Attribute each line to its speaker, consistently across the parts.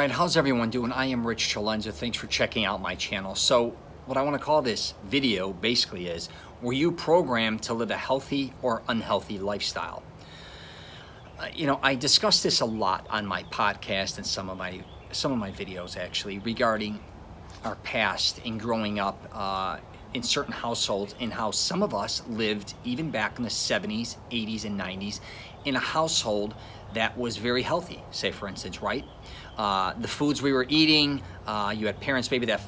Speaker 1: right, how's everyone doing? I am Rich Celenza. Thanks for checking out my channel. So what I want to call this video basically is, were you programmed to live a healthy or unhealthy lifestyle? I discuss this a lot on my podcast and some of my videos actually regarding our past and growing up in certain households, and how some of us lived even back in the 70s, 80s, and 90s in a household that was very healthy. Say, for instance, right? The foods we were eating, you had parents maybe that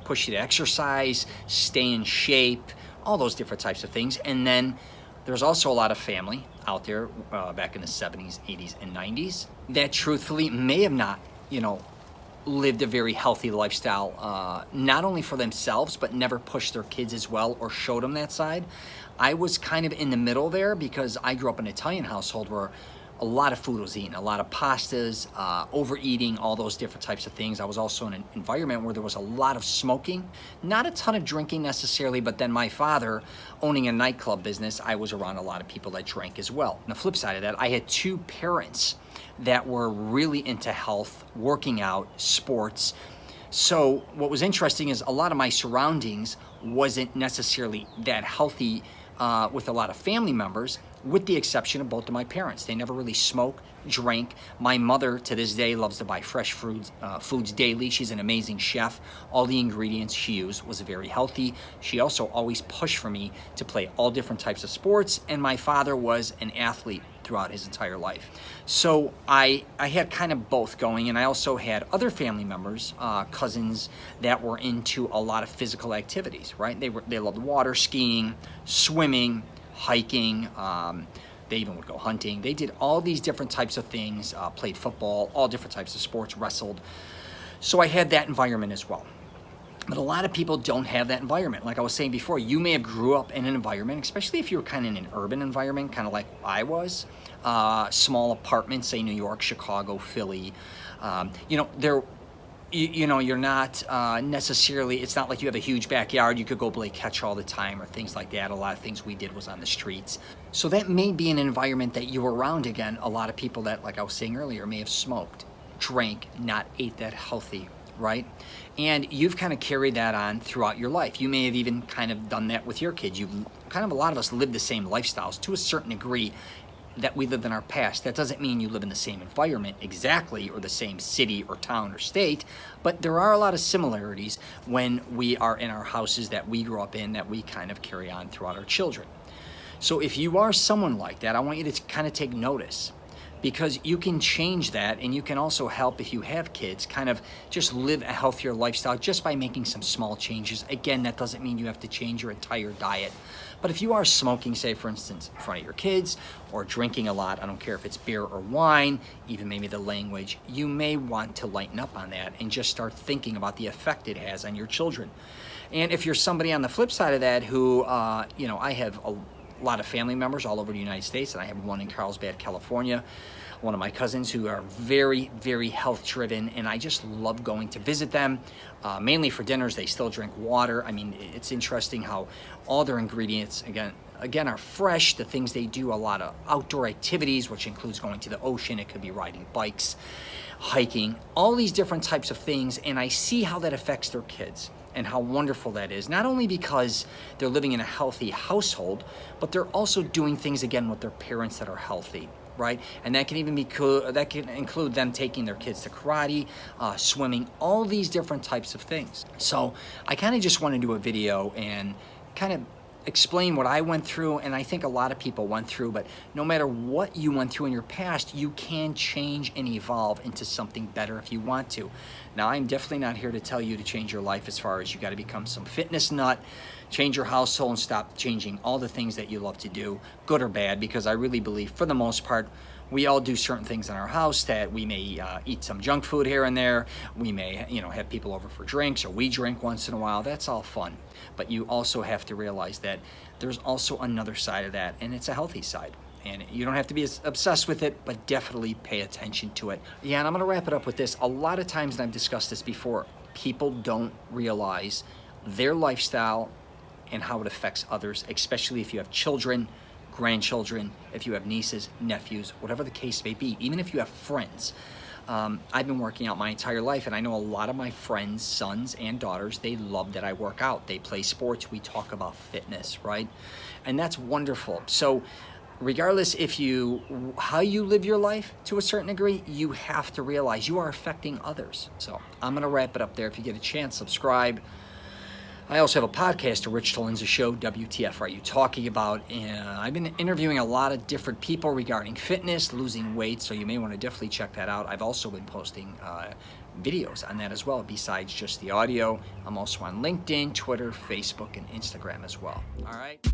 Speaker 1: push you to exercise, stay in shape, all those different types of things. And then there's also a lot of family out there back in the 70s, 80s, and 90s that truthfully may have not, lived a very healthy lifestyle, not only for themselves, but never pushed their kids as well or showed them that side. I was kind of in the middle there because I grew up in an Italian household where a lot of food was eaten, a lot of pastas, overeating, all those different types of things. I was also in an environment where there was a lot of smoking, not a ton of drinking necessarily, but then my father owning a nightclub business, I was around a lot of people that drank as well. On the flip side of that, I had two parents that were really into health, working out, sports. So what was interesting is a lot of my surroundings wasn't necessarily that healthy with a lot of family members, with the exception of both of my parents. They never really smoked, drank. My mother, to this day, loves to buy fresh foods daily. She's an amazing chef. All the ingredients she used was very healthy. She also always pushed for me to play all different types of sports, and my father was an athlete throughout his entire life. So I had kind of both going, and I also had other family members, cousins, that were into a lot of physical activities, right? They loved water skiing, swimming, hiking, they even would go hunting. They did all these different types of things, played football, all different types of sports, wrestled. So I had that environment as well. But a lot of people don't have that environment. Like I was saying before, you may have grew up in an environment, especially if you were kind of in an urban environment, kind of like I was, small apartments, say New York, Chicago, Philly. You're not necessarily, it's not like you have a huge backyard, you could go play catch all the time or things like that. A lot of things we did was on the streets. So that may be an environment that you were around. Again, a lot of people that, like I was saying earlier, may have smoked, drank, not ate that healthy, right? And you've kind of carried that on throughout your life. You may have even kind of done that with your kids. A lot of us live the same lifestyles to a certain degree that we lived in our past. That doesn't mean you live in the same environment exactly, or the same city or town or state, but there are a lot of similarities when we are in our houses that we grew up in that we kind of carry on throughout our children. So if you are someone like that, I want you to kind of take notice, because you can change that, and you can also help, if you have kids, kind of just live a healthier lifestyle just by making some small changes. Again, that doesn't mean you have to change your entire diet. But if you are smoking, say for instance, in front of your kids, or drinking a lot, I don't care if it's beer or wine, even maybe the language, you may want to lighten up on that and just start thinking about the effect it has on your children. And if you're somebody on the flip side of that who, I have a lot of family members all over the United States, and I have one in Carlsbad, California, one of my cousins who are very, very health driven, and I just love going to visit them, mainly for dinners. They still drink water. I mean, it's interesting how all their ingredients, again, are fresh. The things they do, a lot of outdoor activities, which includes going to the ocean. It could be riding bikes, hiking, all these different types of things, and I see how that affects their kids and how wonderful that is. Not only because they're living in a healthy household, but they're also doing things, again, with their parents that are healthy, right? And that can even be cool. That can include them taking their kids to karate, swimming, all these different types of things. So I kind of just want to do a video and kind of explain what I went through, and I think a lot of people went through, but no matter what you went through in your past, you can change and evolve into something better if you want to. Now, I'm definitely not here to tell you to change your life as far as you got to become some fitness nut, change your household, and stop changing all the things that you love to do, good or bad, because I really believe, for the most part, we all do certain things in our house that we may eat some junk food here and there. We may, have people over for drinks, or we drink once in a while. That's all fun. But you also have to realize that there's also another side of that, and it's a healthy side. And you don't have to be as obsessed with it, but definitely pay attention to it. Yeah, and I'm gonna wrap it up with this. A lot of times, and I've discussed this before, people don't realize their lifestyle and how it affects others, especially if you have children, grandchildren, if you have nieces, nephews, whatever the case may be, even if you have friends. I've been working out my entire life, and I know a lot of my friends, sons and daughters, they love that I work out. They play sports. We talk about fitness, right? And that's wonderful. So regardless how you live your life to a certain degree, you have to realize you are affecting others. So I'm going to wrap it up there. If you get a chance, subscribe. I also have a podcast, The Rich Celenza Show, WTF Are You Talking About? And I've been interviewing a lot of different people regarding fitness, losing weight, so you may want to definitely check that out. I've also been posting videos on that as well, besides just the audio. I'm also on LinkedIn, Twitter, Facebook, and Instagram as well. All right?